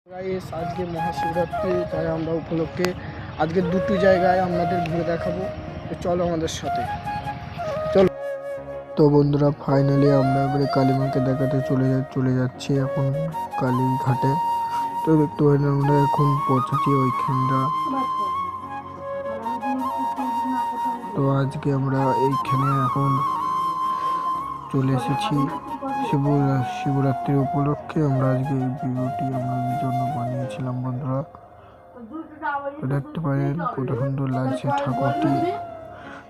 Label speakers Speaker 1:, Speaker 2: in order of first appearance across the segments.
Speaker 1: Guys আজকে মহাশিবরাত্রি, তাই আমরা উপলক্ষে আজকে দুটি জায়গায় আপনাদের ঘুরে দেখাবো। তো চলো আমাদের সাথে, চলো। তো বন্ধুরা, ফাইনালি আমরা এবারে কালীমাকে দেখাতে চলে যাচ্ছি এখন কালীঘাটে। তো দেখতে পারেন আমরা এখন পৌঁছেছি ওইখানটা। তো আজকে আমরা এইখানে এখন চলে এসেছি শিবরাত্রির উপলক্ষে। আমরা আজকে এই ভিডিওটি আপনাদের জন্য বানিয়েছিলাম বন্ধুরা। তো দেখতে পারেন কত সুন্দর লাগছে ঠাকুরটি।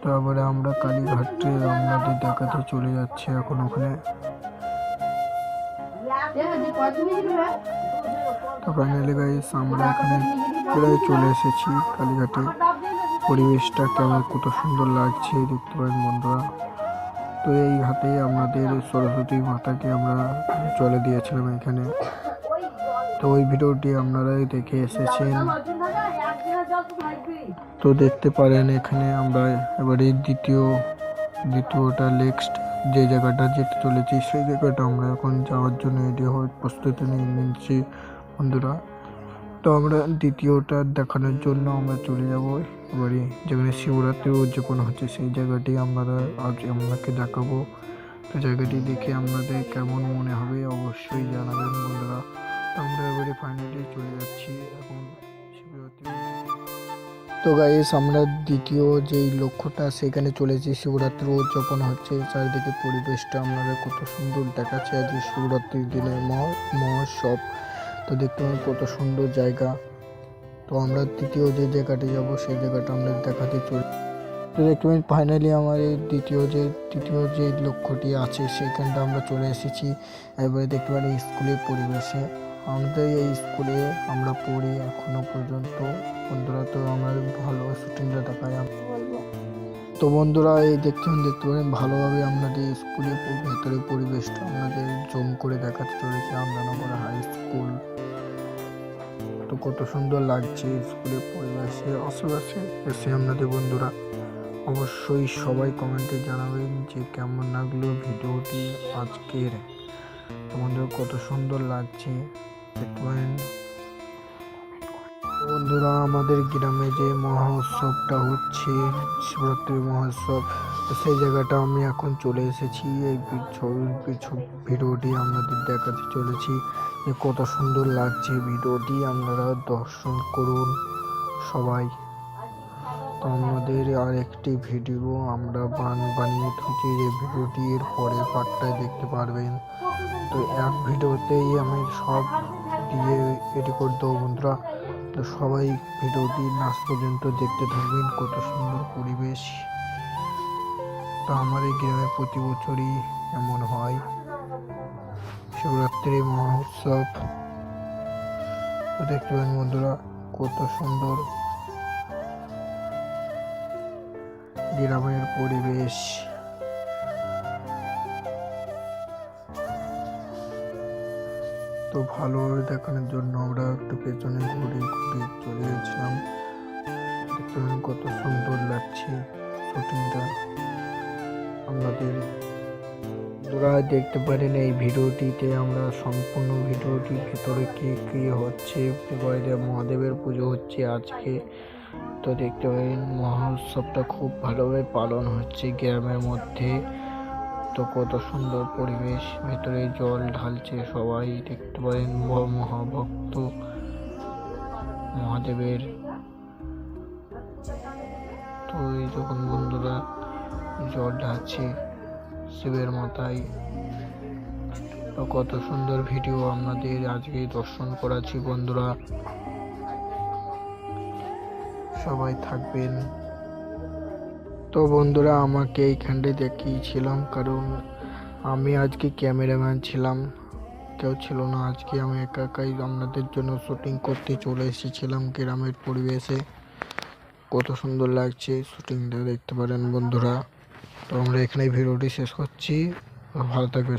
Speaker 1: তারপরে আমরা কালীঘাটে আপনাদের দেখাতে চলে যাচ্ছি এখন ওখানে। তো ফাইনালি গাইস আমরা এখানে প্রায় চলে এসেছি কালীঘাটে। পরিবেশটা কেমন কত সুন্দর লাগছে দেখতে পারেন বন্ধুরা। তো এই ঘাটেই আমাদের সরস্বতী মাতাকে আমরা চলে দিয়েছিলাম এখানে। তো ওই ভিডিওটি আপনারাই দেখে এসেছেন। তো দেখতে পারেন এখানে আমরা এবারে দ্বিতীয়টা নেক্সট যে জায়গাটা যেতে চলেছি সেই জায়গাটা আমরা এখন যাওয়ার জন্য রেডি হয়ে প্রস্তুতি নিয়ে নিচ্ছি বন্ধুরা। তো আমরা দ্বিতীয়টা দেখানোর জন্য আমরা চলে যাব এবারে যেখানে শিবরাত্রি উদযাপন হচ্ছে সেই জায়গাটি আমরা আজ আপনাকে দেখাবো। তো জায়গাটি দেখে আপনাদের কেমন মনে হবে অবশ্যই জানাবেন বন্ধুরা। তো আমরা এবারে ফাইনালি চলে যাচ্ছি এখন শিবরাত্রি। তো গাইস আমরা দ্বিতীয় যেই লক্ষ্যটা সেখানে চলেছি, শিবরাত্রি উদযাপন হচ্ছে। চারিদিকে পরিবেশটা আপনারা কত সুন্দর দেখাচ্ছে আজ শিবরাত্রির দিনে মহোৎসব। তো দেখতে পাবেন কত সুন্দর জায়গা। তো আমরা তৃতীয় যে জায়গাটি যাব সেই জায়গাটা আমরা দেখাতে চলি। তো দেখতে পাবেন ফাইনালি আমার এই তৃতীয় যে লক্ষ্যটি আছে সেখানটা আমরা চলে এসেছি। এবারে দেখতে পারেন স্কুলের পরিবেশে আমাদের এই স্কুলে আমরা পড়ি এখনো পর্যন্ত বন্ধুরা। তো আমার ভালো শুটিংটা দেখায় তো বন্ধুরা, এই দেখতে পারেন ভালোভাবে আপনাদের স্কুলের ভেতরে পরিবেশটা আপনাদের জুম করে দেখাতে চলেছে আমদানগর হাই স্কুল। তো কত সুন্দর লাগছে স্কুলের পরিবেশে আশেপাশে এসে আপনাদের বন্ধুরা। অবশ্যই সবাই কমেন্টে জানাবেন যে কেমন লাগলো ভিডিওটি আজকের। তো বন্ধুরা কত সুন্দর লাগছে দেখতে পারেন বন্ধুরা। আমাদের গ্রামে যে মহোৎসবটা হচ্ছে শিবরাত্রি মহোৎসব, সেই জায়গাটা আমি এখন চলে এসেছি। এই ভিডিওটি আপনাদের দেখাতে চলেছি যে কত সুন্দর লাগছে ভিডিওটি, আপনারা দর্শন করুন সবাই। তো আমাদের আর একটি ভিডিও আমরা বানিয়ে থাকি, এই ভিডিওটি এর পরের পার্টটায় দেখতে পারবেন। তো এক ভিডিওতেই আমি সব দিয়ে এডি করে দেবো বন্ধুরা। তো সবাই ভিডিওটি লাস্ট পর্যন্ত দেখতে থাকবেন। কত সুন্দর পরিবেশ। তো আমার এই গ্রামে প্রতি বছরই এমন হয় শিবরাত্রি মহোৎসব। তো দেখতে পাবেন বন্ধুরা কত সুন্দর গ্রামের পরিবেশ। তো ভালোভাবে দেখানোর জন্য আমরা একটু পেছনে ঘুরে চলে গেছিলাম। দেখতে পাবেন কত সুন্দর লাগছে শুটিংটা আপনাদের। আপনারা দেখতে পারেন এই ভিডিওটিতে আমরা সম্পূর্ণ ভিডিওটির ভেতরে কি হচ্ছে। বাইরে মহাদেবের পুজো হচ্ছে আজকে। তো দেখতে পারেন মহোৎসবটা খুব ভালোভাবে পালন হচ্ছে গ্রামের মধ্যে। তো কত সুন্দর পরিবেশ, ভেতরে জল ঢালছে সবাই দেখতে পারেন মহাভক্ত মহাদেবের। তো এই যখন বন্ধুরা জল ঢালছে শিবের মাথায়। তো কত সুন্দর ভিডিও আপনাদের আজকে দর্শন করাচ্ছি বন্ধুরা। সবাই থাকবেন। তো বন্ধুরা আমাকে এইখানটায় দেখিয়েছিলাম কারণ আমি আজকে ক্যামেরাম্যান ছিলাম, কেউ ছিল না আজকে। আমি একাই আপনাদের জন্য শুটিং করতে চলে এসেছিলাম গ্রামের পরিবেশে। কত সুন্দর লাগছে শুটিংটা দেখতে পারেন বন্ধুরা। তো আমরা এখানে ভিডিওটি শেষ করছি। ভালো থাকবেন।